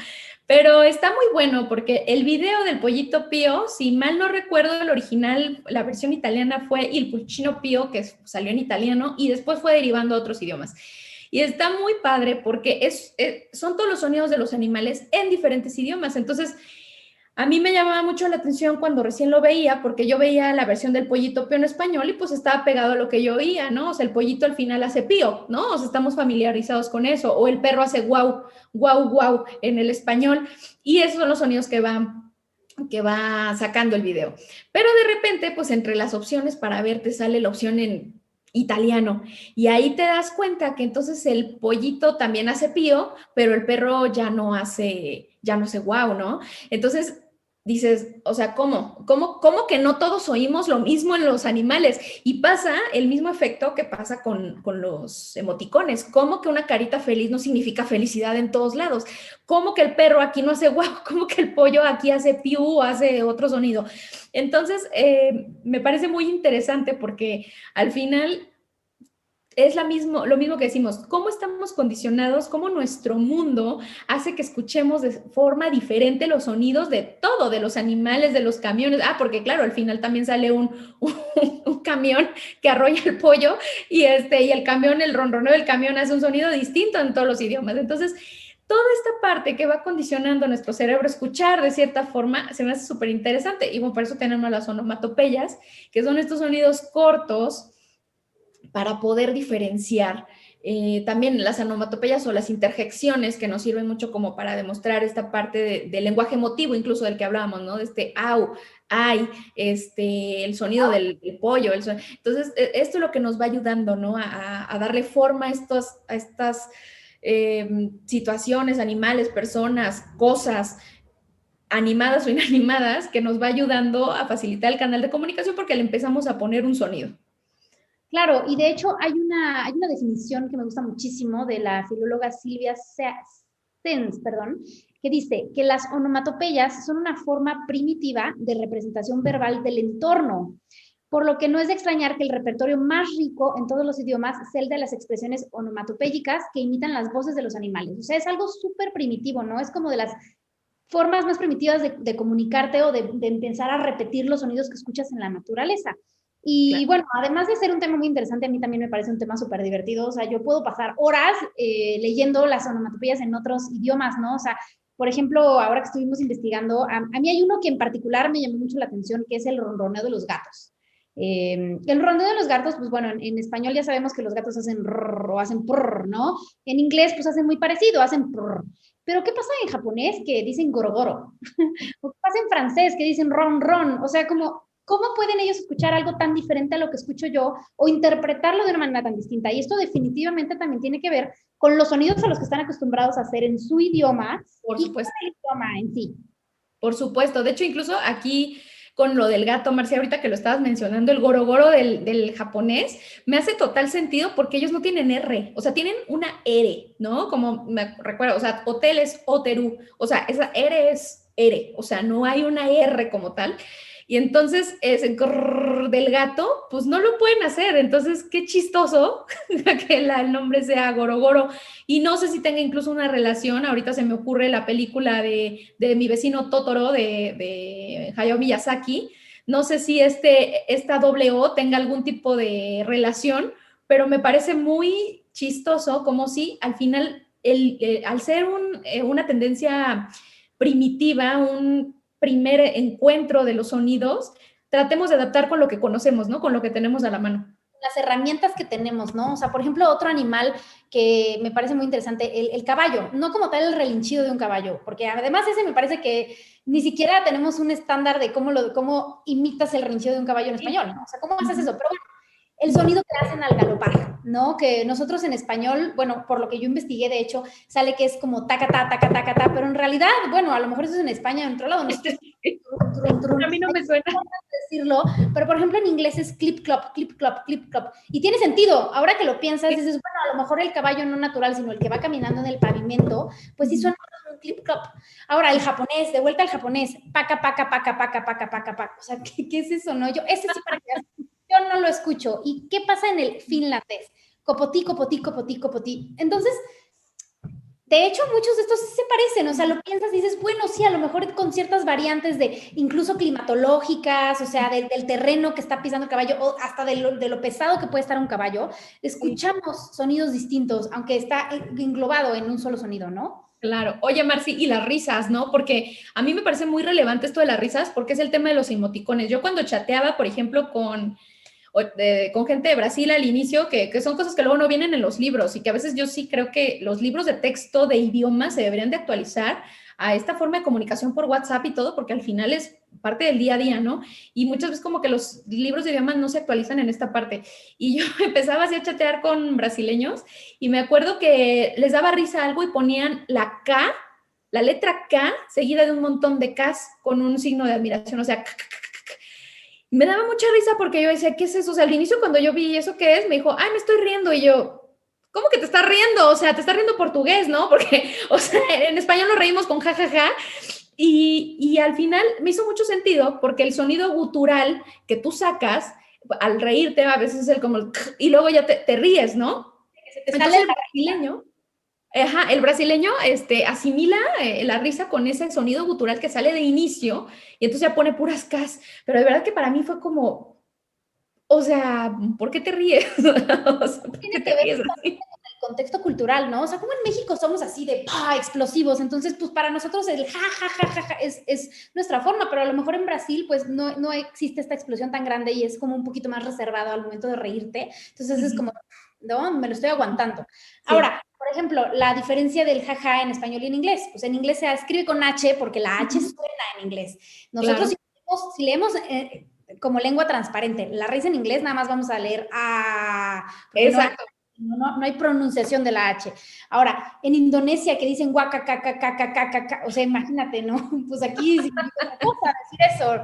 pero está muy bueno porque el video del Pollito Pío, si mal no recuerdo, el original, la versión italiana fue Il Pulcino Pío, que salió en italiano y después fue derivando a otros idiomas. Y está muy padre porque son todos los sonidos de los animales en diferentes idiomas. Entonces, a mí me llamaba mucho la atención cuando recién lo veía, porque yo veía la versión del Pollito Pío en español y pues estaba pegado a lo que yo oía, ¿no? O sea, el pollito al final hace pío, ¿no? O sea, estamos familiarizados con eso. O el perro hace guau, guau, guau en el español. Y esos son los sonidos que va sacando el video. Pero de repente, pues entre las opciones para ver te sale la opción en italiano. Y ahí te das cuenta que entonces el pollito también hace pío, pero el perro ya no hace guau, ¿no? Entonces dices, o sea, ¿cómo que no todos oímos lo mismo en los animales? Y pasa el mismo efecto que pasa con los emoticones. ¿Cómo que una carita feliz no significa felicidad en todos lados? ¿Cómo que el perro aquí no hace guau? ¿Cómo que el pollo aquí hace piu o hace otro sonido? Entonces, me parece muy interesante porque al final es lo mismo que decimos, cómo estamos condicionados, cómo nuestro mundo hace que escuchemos de forma diferente los sonidos de todo, de los animales, de los camiones. Porque claro, al final también sale un camión que arrolla el pollo y el camión, el ronroneo del camión hace un sonido distinto en todos los idiomas. Entonces, toda esta parte que va condicionando a nuestro cerebro a escuchar de cierta forma se me hace súper interesante. Y bueno, por eso tenemos las onomatopeyas, que son estos sonidos cortos, para poder diferenciar. También las onomatopeyas o las interjecciones que nos sirven mucho como para demostrar esta parte del lenguaje emotivo, incluso del que hablábamos, ¿no? De au, ay, el sonido del pollo. Entonces, esto es lo que nos va ayudando, ¿no? A darle forma a estas situaciones, animales, personas, cosas, animadas o inanimadas, que nos va ayudando a facilitar el canal de comunicación porque le empezamos a poner un sonido. Claro, y de hecho hay una definición que me gusta muchísimo de la filóloga Silvia Sens, que dice que las onomatopeyas son una forma primitiva de representación verbal del entorno, por lo que no es de extrañar que el repertorio más rico en todos los idiomas sea el de las expresiones onomatopéyicas que imitan las voces de los animales. O sea, es algo súper primitivo, ¿no? Es como de las formas más primitivas de comunicarte o de empezar a repetir los sonidos que escuchas en la naturaleza. Y claro, bueno, además de ser un tema muy interesante, a mí también me parece un tema súper divertido. O sea, yo puedo pasar horas leyendo las onomatopeyas en otros idiomas, ¿no? O sea, por ejemplo, ahora que estuvimos investigando, a mí hay uno que en particular me llamó mucho la atención, que es el ronroneo de los gatos. El ronroneo de los gatos, pues bueno, en español ya sabemos que los gatos hacen rrr o hacen prrr, ¿no? En inglés, pues hacen muy parecido, hacen prrr. Pero ¿qué pasa en japonés que dicen gorogoro? ¿O qué pasa en francés que dicen ron ron? O sea, ¿cómo pueden ellos escuchar algo tan diferente a lo que escucho yo o interpretarlo de una manera tan distinta? Y esto definitivamente también tiene que ver con los sonidos a los que están acostumbrados a hacer en su idioma. Por supuesto. Y con el idioma en sí. Por supuesto. De hecho, incluso aquí con lo del gato, Marcia, ahorita que lo estabas mencionando, el gorogoro del japonés, me hace total sentido porque ellos no tienen R, o sea, tienen una R, ¿no? Como me recuerdo, o sea, hotel es oteru, o sea, esa R es R, o sea, no hay una R como tal. Y entonces ese grrr del gato, pues no lo pueden hacer. Entonces, qué chistoso que el nombre sea Gorogoro. Y no sé si tenga incluso una relación. Ahorita se me ocurre la película de Mi vecino Totoro de Hayao Miyazaki, No sé si esta doble O tenga algún tipo de relación, pero me parece muy chistoso como si al final, al ser una tendencia primitiva, un primer encuentro de los sonidos, tratemos de adaptar con lo que conocemos, ¿no? Con lo que tenemos a la mano. Las herramientas que tenemos, ¿no? O sea, por ejemplo, otro animal que me parece muy interesante, el caballo, no como tal el relinchido de un caballo, porque además ese me parece que ni siquiera tenemos un estándar de cómo imitas el relinchido de un caballo en español, ¿no? O sea, ¿cómo haces eso? Pero bueno, el sonido que hacen al galopar, ¿no? Que nosotros en español, bueno, por lo que yo investigué, de hecho, sale que es como tacata, taca, taca, taca, pero en realidad, bueno, a lo mejor eso es en España, en otro lado, nosotros, A mí no me suena decirlo, pero por ejemplo en inglés es clip, clop, clip, clop, clip, clop, y tiene sentido, ahora que lo piensas, dices, bueno, a lo mejor el caballo no natural, sino el que va caminando en el pavimento, pues sí suena un clip, clop. Ahora, el japonés, de vuelta al japonés, paca, paca, paca, paca, paca, paca, paca, o sea, ¿qué es eso, no? Ese sí para que yo no lo escucho. ¿Y qué pasa en el finlandés? Copotí, copotí, copotí, copotí. Entonces, de hecho, muchos de estos sí se parecen, o sea, lo piensas y dices, bueno, sí, a lo mejor con ciertas variantes de incluso climatológicas, o sea, del terreno que está pisando el caballo, o hasta de lo pesado que puede estar un caballo, escuchamos sonidos distintos, aunque está englobado en un solo sonido, ¿no? Claro. Oye, Marci, y las risas, ¿no? Porque a mí me parece muy relevante esto de las risas, porque es el tema de los emoticones. Yo cuando chateaba, por ejemplo, con gente de Brasil al inicio, que son cosas que luego no vienen en los libros y que a veces yo sí creo que los libros de texto de idiomas se deberían de actualizar a esta forma de comunicación por WhatsApp y todo, porque al final es parte del día a día, ¿no? Y muchas veces como que los libros de idiomas no se actualizan en esta parte. Y yo empezaba así a chatear con brasileños y me acuerdo que les daba risa algo y ponían la K, la letra K, seguida de un montón de Ks con un signo de admiración, o sea, me daba mucha risa porque yo decía, ¿qué es eso? O sea, al inicio cuando yo vi eso, ¿qué es? Me dijo, ay, me estoy riendo. Y yo, ¿cómo que te estás riendo? O sea, te estás riendo portugués, ¿no? Porque, o sea, en español nos reímos con jajaja. Y al final me hizo mucho sentido porque el sonido gutural que tú sacas al reírte a veces es el como, y luego ya te ríes, ¿no? Entonces el brasileño... Ajá, el brasileño asimila la risa con ese sonido gutural que sale de inicio y entonces ya pone puras cas, pero de verdad que para mí fue como, o sea, ¿por qué te ríes? O sea, ¿por qué te ríes así? El contexto cultural, ¿no? O sea, como en México somos así de explosivos, entonces pues para nosotros el ja, ja, ja, ja, ja es nuestra forma, pero a lo mejor en Brasil pues no existe esta explosión tan grande y es como un poquito más reservado al momento de reírte, entonces es como, no, me lo estoy aguantando. Sí. Ahora, por ejemplo, la diferencia del jaja en español y en inglés, pues en inglés se escribe con H porque la H suena en inglés. Nosotros claro. si leemos como lengua transparente, la raíz en inglés nada más vamos a leer Exacto. No hay pronunciación de la H. Ahora, en Indonesia que dicen guaca, caca, caca, caca, caca, o sea, imagínate, ¿no? Pues aquí sí, otra cosa decir eso.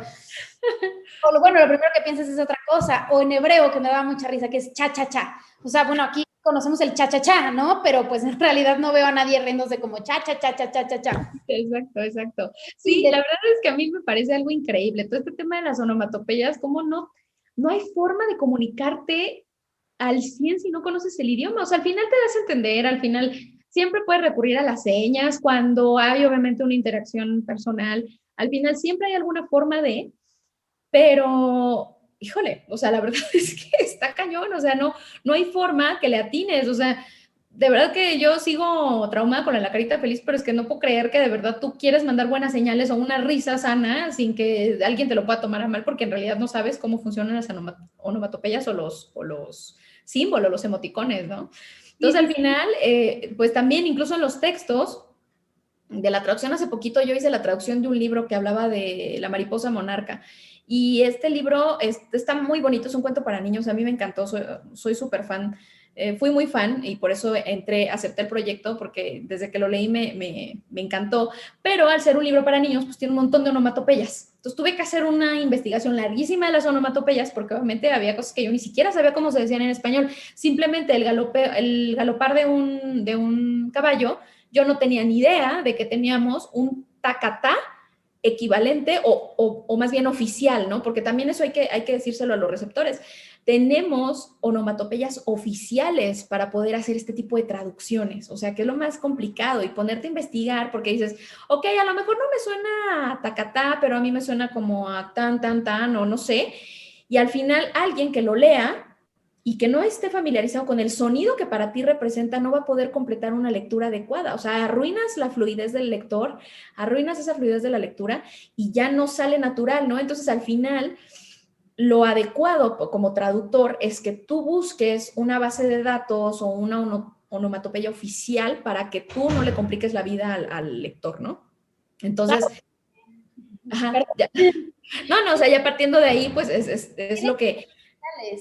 O bueno, lo primero que piensas es otra cosa. O en hebreo, que me daba mucha risa, que es cha, cha, cha. O sea, bueno, aquí conocemos el cha, cha, cha, ¿no? Pero pues en realidad no veo a nadie riéndose como cha, cha, cha, cha, cha, cha, cha. Exacto, exacto. Sí, la verdad es que a mí me parece algo increíble. Todo este tema de las onomatopeyas, cómo no hay forma de comunicarte al 100 si no conoces el idioma. O sea, al final te das a entender, al final siempre puedes recurrir a las señas cuando hay obviamente una interacción personal. Al final siempre hay alguna forma de, pero, híjole, o sea, la verdad es que está cañón, o sea, no hay forma que le atines, o sea, de verdad que yo sigo traumada con la carita feliz, pero es que no puedo creer que de verdad tú quieres mandar buenas señales o una risa sana sin que alguien te lo pueda tomar a mal, porque en realidad no sabes cómo funcionan las onomatopeyas o los símbolos, los emoticones, ¿no? Entonces, al final, pues también incluso en los textos de la traducción, hace poquito yo hice la traducción de un libro que hablaba de la mariposa monarca. Y este libro está muy bonito, es un cuento para niños, a mí me encantó, soy súper fan. Fui muy fan y por eso acepté el proyecto porque desde que lo leí me encantó, pero al ser un libro para niños pues tiene un montón de onomatopeyas, entonces tuve que hacer una investigación larguísima de las onomatopeyas porque obviamente había cosas que yo ni siquiera sabía cómo se decían en español, simplemente el galopar de un caballo, yo no tenía ni idea de que teníamos un tacatá equivalente o más bien oficial, ¿no? Porque también eso hay que decírselo a los receptores. tenemos onomatopeyas oficiales para poder hacer este tipo de traducciones, o sea, que es lo más complicado y ponerte a investigar porque dices, ok, a lo mejor no me suena a tacatá, pero a mí me suena como a tan, tan, tan, o no sé, y al final alguien que lo lea y que no esté familiarizado con el sonido que para ti representa, no va a poder completar una lectura adecuada. O sea, arruinas la fluidez del lector, arruinas esa fluidez de la lectura y ya no sale natural, ¿no? Entonces, al final, lo adecuado como traductor es que tú busques una base de datos o una onomatopeya oficial para que tú no le compliques la vida al lector, ¿no? Entonces, ajá, ya. No, o sea, ya partiendo de ahí, pues es lo que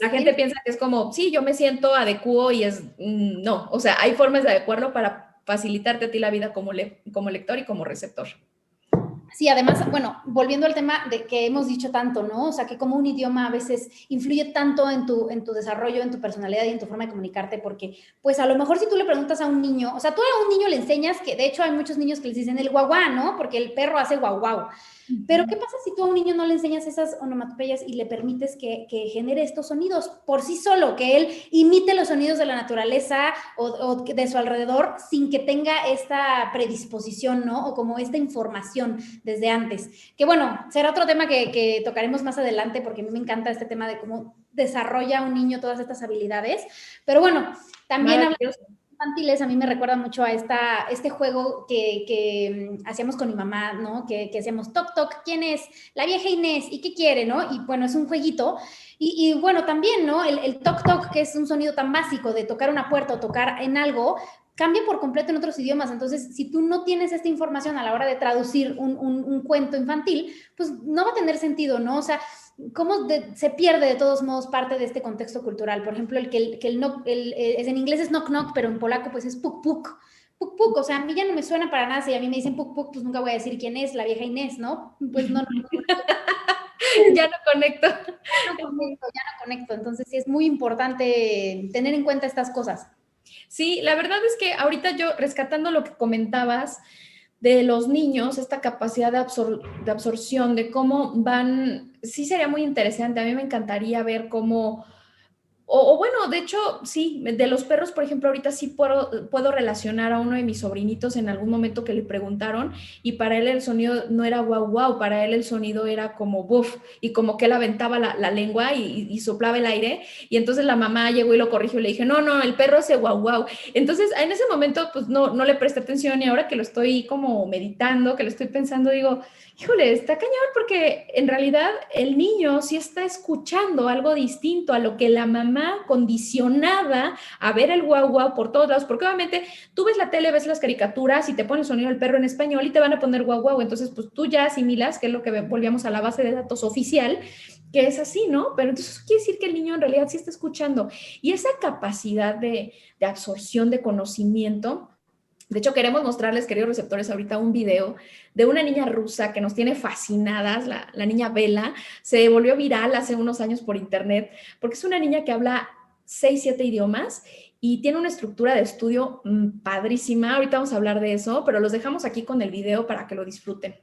la gente piensa que es como, sí, yo me siento adecuo y es, no, o sea, hay formas de adecuarlo para facilitarte a ti la vida como lector y como receptor. Sí, además, bueno, volviendo al tema de que hemos dicho tanto, ¿no? O sea, que como un idioma a veces influye tanto en tu desarrollo, en tu personalidad y en tu forma de comunicarte, porque, pues, a lo mejor si tú le preguntas a un niño, o sea, tú a un niño le enseñas que, de hecho, hay muchos niños que les dicen el guau guau, ¿no? Porque el perro hace guau guau. Pero, ¿qué pasa si tú a un niño no le enseñas esas onomatopeyas y le permites que genere estos sonidos por sí solo, que él imite los sonidos de la naturaleza o de su alrededor sin que tenga esta predisposición, ¿no? O como esta información desde antes. Que bueno, será otro tema que tocaremos más adelante porque a mí me encanta este tema de cómo desarrolla un niño todas estas habilidades. Pero bueno, también hablando infantiles, a mí me recuerda mucho a este juego que hacíamos con mi mamá, ¿no? Que hacíamos toc, toc, ¿quién es? La vieja Inés, ¿y qué quiere, no? Y bueno, es un jueguito. Y bueno, también, ¿no? El toc, toc, que es un sonido tan básico de tocar una puerta o tocar en algo, cambia por completo en otros idiomas. Entonces, si tú no tienes esta información a la hora de traducir un cuento infantil, pues no va a tener sentido, ¿no? O sea, cómo se pierde de todos modos parte de este contexto cultural. Por ejemplo, es en inglés es knock knock, pero en polaco pues es puk puk. Puk puk, o sea, a mí ya no me suena para nada. Si a mí me dicen puk puk, pues nunca voy a decir quién es, la vieja Inés, ¿no? Pues no. Ya no conecto. Ya no conecto. Entonces sí es muy importante tener en cuenta estas cosas. Sí, la verdad es que ahorita yo, rescatando lo que comentabas de los niños, esta capacidad de absorción, de cómo van, sí sería muy interesante. A mí me encantaría ver cómo, o bueno, de hecho, sí, de los perros, por ejemplo, ahorita sí puedo relacionar a uno de mis sobrinitos en algún momento que le preguntaron y para él el sonido no era guau guau, para él el sonido era como buf y como que él aventaba la lengua y soplaba el aire y entonces la mamá llegó y lo corrigió y le dije, no, el perro hace guau guau. Entonces en ese momento pues no le presté atención y ahora que lo estoy como meditando, que lo estoy pensando, digo, híjole, está cañón porque en realidad el niño sí está escuchando algo distinto a lo que la mamá condicionada a ver el guau guau por todos lados, porque obviamente tú ves la tele, ves las caricaturas y te ponen el sonido del perro en español y te van a poner guau guau, entonces pues tú ya asimilas, que es lo que volvíamos a la base de datos oficial, que es así, ¿no? Pero entonces quiere decir que el niño en realidad sí está escuchando y esa capacidad de absorción de conocimiento. De hecho, queremos mostrarles, queridos receptores, ahorita un video de una niña rusa que nos tiene fascinadas, la niña Bella. Se volvió viral hace unos años por internet, porque es una niña que habla 6, 7 idiomas y tiene una estructura de estudio padrísima. Ahorita vamos a hablar de eso, pero los dejamos aquí con el video para que lo disfruten.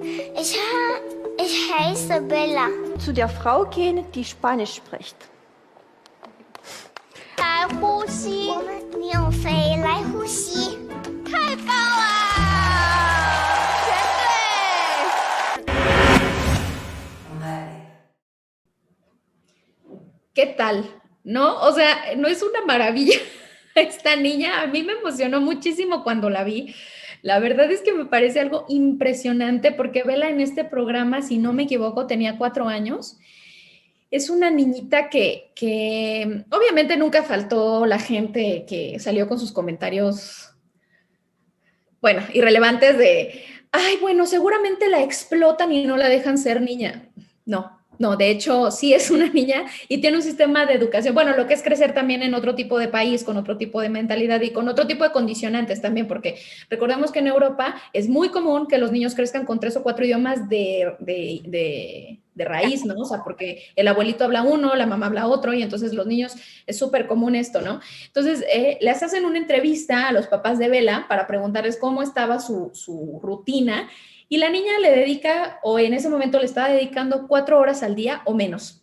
Ich heiße Bella. Zu der Frau gehen, die Spanisch spricht. 来呼吸，我们宁飞来呼吸，太棒了！全对。 ¿Qué tal? ¿No? O sea, no es una maravilla esta niña. A mí me emocionó muchísimo cuando la vi. La verdad es que me parece algo impresionante porque Bella en este programa, si no me equivoco, tenía 4 años. Es una niñita que obviamente nunca faltó la gente que salió con sus comentarios, bueno, irrelevantes de, ay, bueno, seguramente la explotan y no la dejan ser niña. No, de hecho, sí es una niña y tiene un sistema de educación, bueno, lo que es crecer también en otro tipo de país, con otro tipo de mentalidad y con otro tipo de condicionantes también, porque recordemos que en Europa es muy común que los niños crezcan con 3 o 4 idiomas de raíz, ¿no? O sea, porque el abuelito habla uno, la mamá habla otro y entonces los niños, es súper común esto, ¿no? Entonces, les hacen una entrevista a los papás de Bella para preguntarles cómo estaba su rutina. Y la niña le dedica, o en ese momento le estaba dedicando 4 horas al día o menos.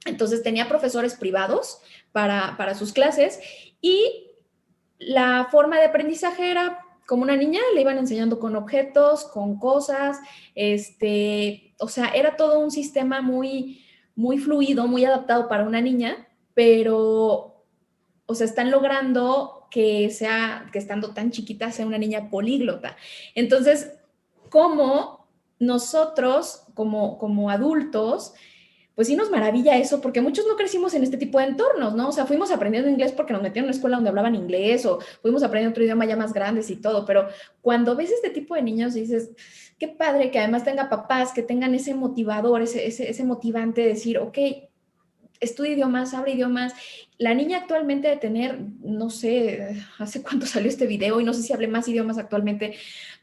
Entonces tenía profesores privados para sus clases y la forma de aprendizaje era como una niña, le iban enseñando con objetos, con cosas, o sea, era todo un sistema muy, muy fluido, muy adaptado para una niña, pero, o sea, están logrando que estando tan chiquita, sea una niña políglota. Entonces, ¿cómo nosotros, como adultos, pues sí nos maravilla eso, porque muchos no crecimos en este tipo de entornos, ¿no? O sea, fuimos aprendiendo inglés porque nos metieron en una escuela donde hablaban inglés o fuimos aprendiendo otro idioma ya más grandes y todo, pero cuando ves este tipo de niños dices, qué padre que además tenga papás que tengan ese motivador, ese motivante de decir, ok, estudia idiomas, abre idiomas. La niña actualmente de tener, no sé, hace cuánto salió este video y no sé si hable más idiomas actualmente,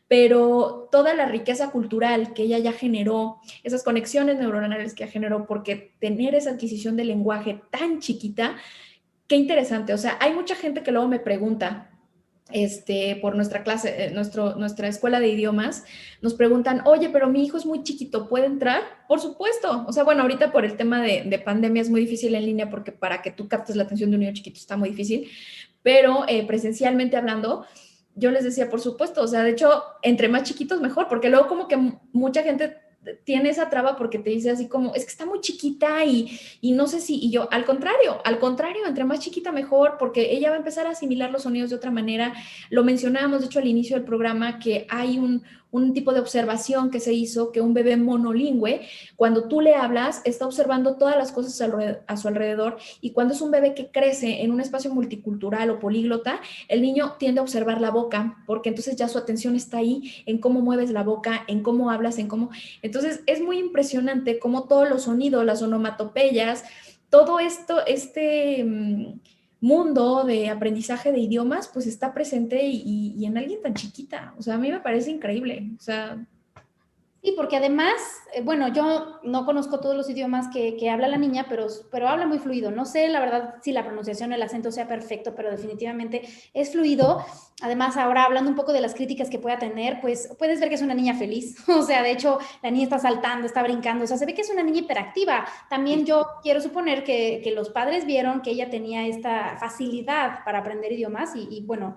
pero toda la riqueza cultural que ella ya generó, esas conexiones neuronales que ya generó, porque tener esa adquisición de lenguaje tan chiquita, qué interesante. O sea, hay mucha gente que luego me pregunta, por nuestra clase, nuestra escuela de idiomas, nos preguntan, oye, pero mi hijo es muy chiquito, ¿puede entrar? Por supuesto. O sea, bueno, ahorita por el tema de pandemia es muy difícil en línea porque para que tú captes la atención de un niño chiquito está muy difícil, pero presencialmente hablando, yo les decía, por supuesto, o sea, de hecho, entre más chiquitos mejor, porque luego como que mucha gente tiene esa traba porque te dice así como, es que está muy chiquita y no sé si, y yo, al contrario, entre más chiquita mejor, porque ella va a empezar a asimilar los sonidos de otra manera. Lo mencionábamos, de hecho, al inicio del programa, que hay un tipo de observación que se hizo, que un bebé monolingüe, cuando tú le hablas, está observando todas las cosas a su alrededor, y cuando es un bebé que crece en un espacio multicultural o políglota, el niño tiende a observar la boca, porque entonces ya su atención está ahí, en cómo mueves la boca, en cómo hablas, en cómo... Entonces es muy impresionante cómo todos los sonidos, las onomatopeyas, todo esto, mundo de aprendizaje de idiomas, pues está presente y en alguien tan chiquita. O sea, a mí me parece increíble. O sea, Sí, porque además, bueno, yo no conozco todos los idiomas que habla la niña, pero habla muy fluido. No sé, la verdad, si la pronunciación, el acento sea perfecto, pero definitivamente es fluido. Además, ahora hablando un poco de las críticas que pueda tener, pues puedes ver que es una niña feliz. O sea, de hecho, la niña está saltando, está brincando. O sea, se ve que es una niña hiperactiva. También yo quiero suponer que los padres vieron que ella tenía esta facilidad para aprender idiomas y bueno,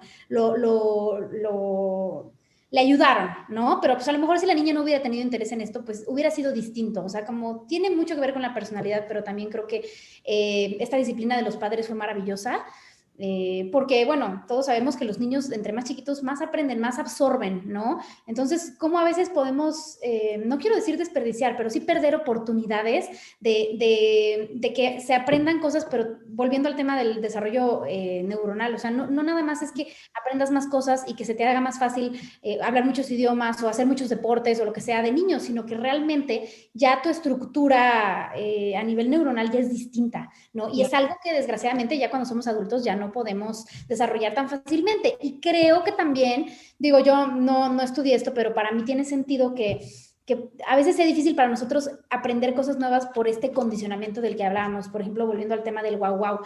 le ayudaron, ¿no? Pero pues a lo mejor si la niña no hubiera tenido interés en esto, pues hubiera sido distinto. O sea, como tiene mucho que ver con la personalidad, pero también creo que esta disciplina de los padres fue maravillosa. Porque, bueno, todos sabemos que los niños entre más chiquitos más aprenden, más absorben, ¿no? Entonces, ¿cómo a veces podemos, no quiero decir desperdiciar, pero sí perder oportunidades de que se aprendan cosas, pero volviendo al tema del desarrollo neuronal, o sea, no nada más es que aprendas más cosas y que se te haga más fácil hablar muchos idiomas o hacer muchos deportes o lo que sea de niños, sino que realmente ya tu estructura a nivel neuronal ya es distinta, ¿no? Y es algo que desgraciadamente ya cuando somos adultos ya no podemos desarrollar tan fácilmente. Y creo que también, digo, yo no estudié esto, pero para mí tiene sentido que a veces sea difícil para nosotros aprender cosas nuevas por este condicionamiento del que hablábamos. Por ejemplo, volviendo al tema del guau guau.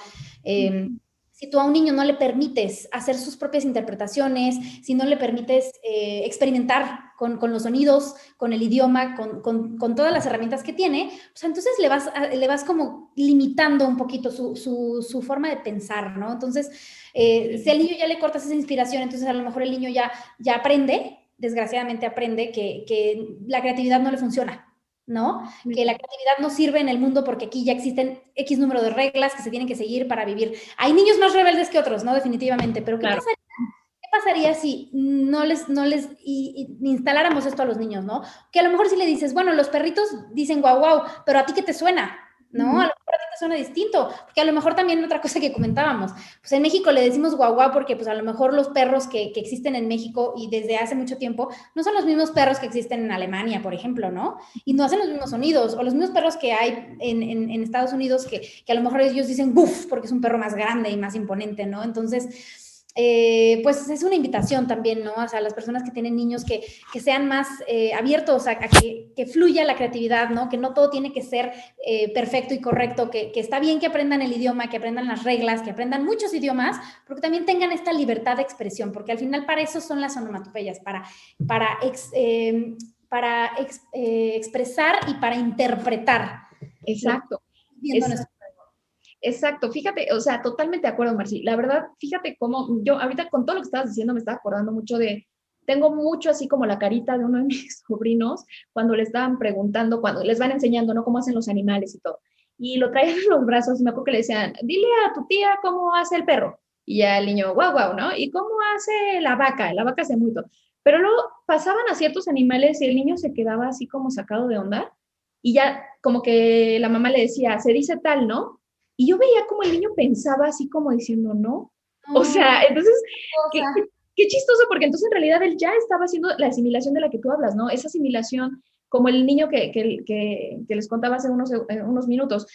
Si tú a un niño no le permites hacer sus propias interpretaciones, si no le permites experimentar con los sonidos, con el idioma, con todas las herramientas que tiene, pues entonces le vas como limitando un poquito su forma de pensar, ¿no? Entonces, si al niño ya le cortas esa inspiración, entonces a lo mejor el niño ya aprende, desgraciadamente aprende que la creatividad no le funciona, ¿no? Que la creatividad no sirve en el mundo porque aquí ya existen X número de reglas que se tienen que seguir para vivir. Hay niños más rebeldes que otros, ¿no? Definitivamente, pero claro. ¿qué pasaría si no les instaláramos esto a los niños, ¿no? Que a lo mejor si le dices, bueno, los perritos dicen guau guau, pero ¿a ti qué te suena? ¿No? A lo mejor a ti te suena distinto, porque a lo mejor también otra cosa que comentábamos, pues en México le decimos guau guau porque pues a lo mejor los perros que existen en México y desde hace mucho tiempo no son los mismos perros que existen en Alemania, por ejemplo, ¿no? Y no hacen los mismos sonidos, o los mismos perros que hay en Estados Unidos que a lo mejor ellos dicen buf, porque es un perro más grande y más imponente, ¿no? Entonces, pues es una invitación también, ¿no? O sea, las personas que tienen niños que sean más abiertos a que fluya la creatividad, ¿no? Que no todo tiene que ser perfecto y correcto, que está bien que aprendan el idioma, que aprendan las reglas, que aprendan muchos idiomas, pero que también tengan esta libertad de expresión, porque al final para eso son las onomatopeyas, para expresar y para interpretar. Exacto. viendo Es, nuestro- exacto, fíjate, o sea, totalmente de acuerdo, Marci. La verdad, fíjate cómo yo ahorita con todo lo que estabas diciendo me estaba acordando mucho tengo mucho así como la carita de uno de mis sobrinos cuando le estaban preguntando, cuando les van enseñando, ¿no? Cómo hacen los animales y todo. Y lo traían en los brazos, y me acuerdo que le decían, dile a tu tía cómo hace el perro. Y ya el niño, guau, guau, ¿no? ¿Y cómo hace la vaca? La vaca hace muito. Pero luego pasaban a ciertos animales y el niño se quedaba así como sacado de onda y ya como que la mamá le decía, se dice tal, ¿no? Y yo veía como el niño pensaba así como diciendo, no. O sea, entonces, qué, cosa. qué chistoso, porque entonces en realidad él ya estaba haciendo la asimilación de la que tú hablas, ¿no? Esa asimilación, como el niño que les contaba hace unos minutos,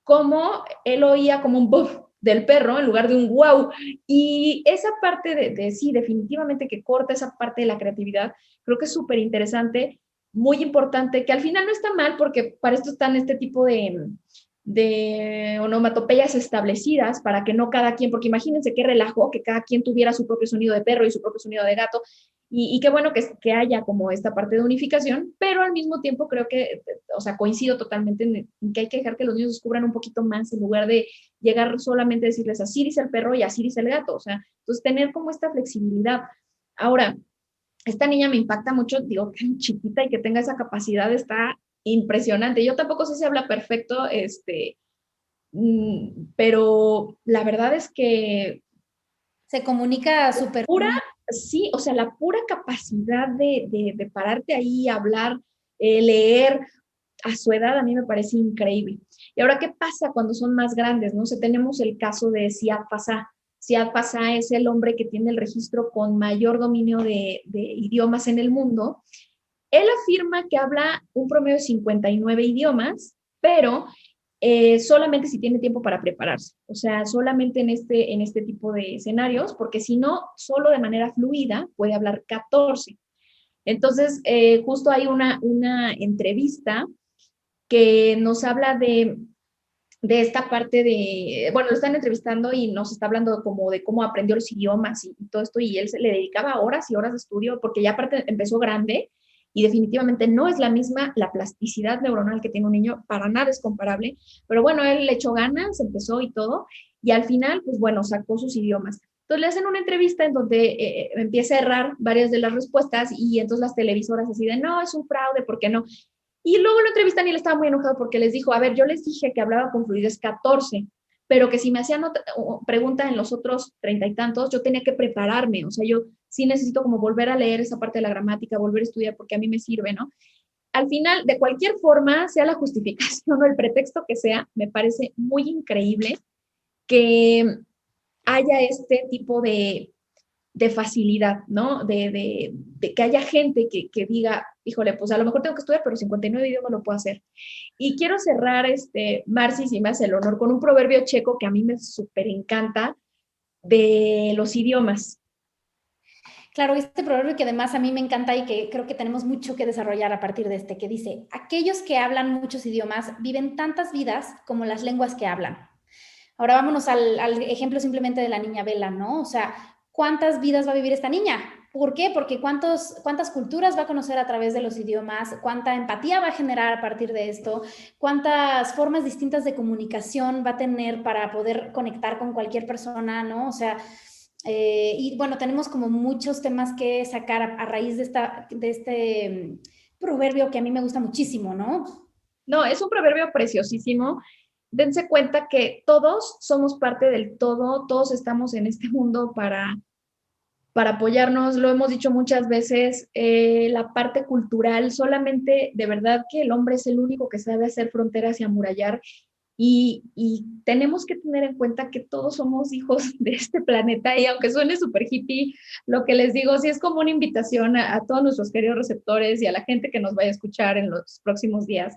como él oía como un buff del perro en lugar de un wow. Y esa parte sí, definitivamente que corta esa parte de la creatividad, creo que es súper interesante, muy importante, que al final no está mal porque para esto están este tipo de onomatopeyas establecidas para que no cada quien, porque imagínense qué relajo que cada quien tuviera su propio sonido de perro y su propio sonido de gato, y qué bueno que haya como esta parte de unificación, pero al mismo tiempo creo que, o sea, coincido totalmente en que hay que dejar que los niños descubran un poquito más en lugar de llegar solamente a decirles así dice el perro y así dice el gato, o sea, entonces tener como esta flexibilidad. Ahora, esta niña me impacta mucho, digo, tan chiquita y que tenga esa capacidad está impresionante. Yo tampoco sé si habla perfecto, pero la verdad es que Se comunica súper pura, bien. sí, o sea, la pura capacidad de pararte ahí, hablar, leer a su edad, a mí me parece increíble. Y ahora, ¿qué pasa cuando son más grandes? ¿No? O sea, tenemos el caso de Siad Passá. Siad Passá es el hombre que tiene el registro con mayor dominio de idiomas en el mundo. Él afirma que habla un promedio de 59 idiomas, pero solamente si tiene tiempo para prepararse, o sea, solamente en este tipo de escenarios, porque si no, solo de manera fluida puede hablar 14. Entonces, justo hay una entrevista que nos habla de esta parte de, bueno, lo están entrevistando y nos está hablando como de cómo aprendió los idiomas y todo esto, y él se le dedicaba horas y horas de estudio, porque ya aparte empezó grande, y definitivamente no es la misma la plasticidad neuronal que tiene un niño, para nada es comparable, pero bueno, él le echó ganas, empezó y todo, y al final, pues bueno, sacó sus idiomas. Entonces le hacen una entrevista en donde empieza a errar varias de las respuestas y entonces las televisoras así de, no, es un fraude, ¿por qué no? Y luego lo entrevistan y él estaba muy enojado porque les dijo, a ver, yo les dije que hablaba con fluidez 14, pero que si me hacían otra pregunta en los otros 30 y tantos, yo tenía que prepararme, o sea, yo sí necesito como volver a leer esa parte de la gramática, volver a estudiar porque a mí me sirve, ¿no? Al final, de cualquier forma, sea la justificación o el pretexto que sea, me parece muy increíble que haya este tipo de facilidad, ¿no? De que haya gente que diga, híjole, pues a lo mejor tengo que estudiar, pero 59 idiomas lo puedo hacer. Y quiero cerrar, Marci, si me hace el honor, con un proverbio checo que a mí me súper encanta de los idiomas. Claro, este proverbio que además a mí me encanta y que creo que tenemos mucho que desarrollar a partir de este, que dice, aquellos que hablan muchos idiomas viven tantas vidas como las lenguas que hablan. Ahora vámonos al ejemplo simplemente de la niña Bella, ¿no? O sea, ¿cuántas vidas va a vivir esta niña? ¿Por qué? Porque cuántas culturas va a conocer a través de los idiomas, cuánta empatía va a generar a partir de esto, cuántas formas distintas de comunicación va a tener para poder conectar con cualquier persona, ¿no? O sea, y bueno, tenemos como muchos temas que sacar a raíz de este proverbio que a mí me gusta muchísimo, ¿no? No, es un proverbio preciosísimo. Dense cuenta que todos somos parte del todo, todos estamos en este mundo para apoyarnos, lo hemos dicho muchas veces, la parte cultural, solamente de verdad que el hombre es el único que sabe hacer fronteras y amurallar, y tenemos que tener en cuenta que todos somos hijos de este planeta, y aunque suene súper hippie, lo que les digo, sí es como una invitación a todos nuestros queridos receptores y a la gente que nos vaya a escuchar en los próximos días,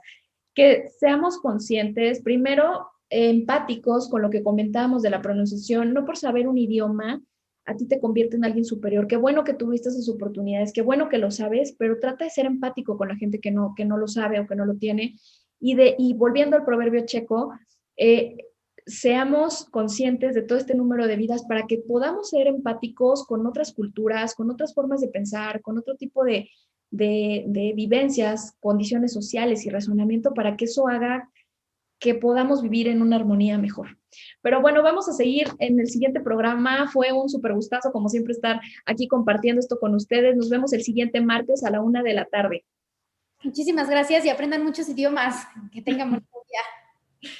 que seamos conscientes, primero empáticos con lo que comentábamos de la pronunciación, no por saber un idioma a ti te convierte en alguien superior. Qué bueno que tuviste esas oportunidades, qué bueno que lo sabes, pero trata de ser empático con la gente que no lo sabe o que no lo tiene. Y volviendo al proverbio checo, seamos conscientes de todo este número de vidas para que podamos ser empáticos con otras culturas, con otras formas de pensar, con otro tipo de vivencias, condiciones sociales y razonamiento para que eso haga que podamos vivir en una armonía mejor. Pero bueno, vamos a seguir en el siguiente programa. Fue un súper gustazo, como siempre, estar aquí compartiendo esto con ustedes. Nos vemos el siguiente martes a la 1:00 p.m. Muchísimas gracias y aprendan muchos idiomas. Que tengan buen día.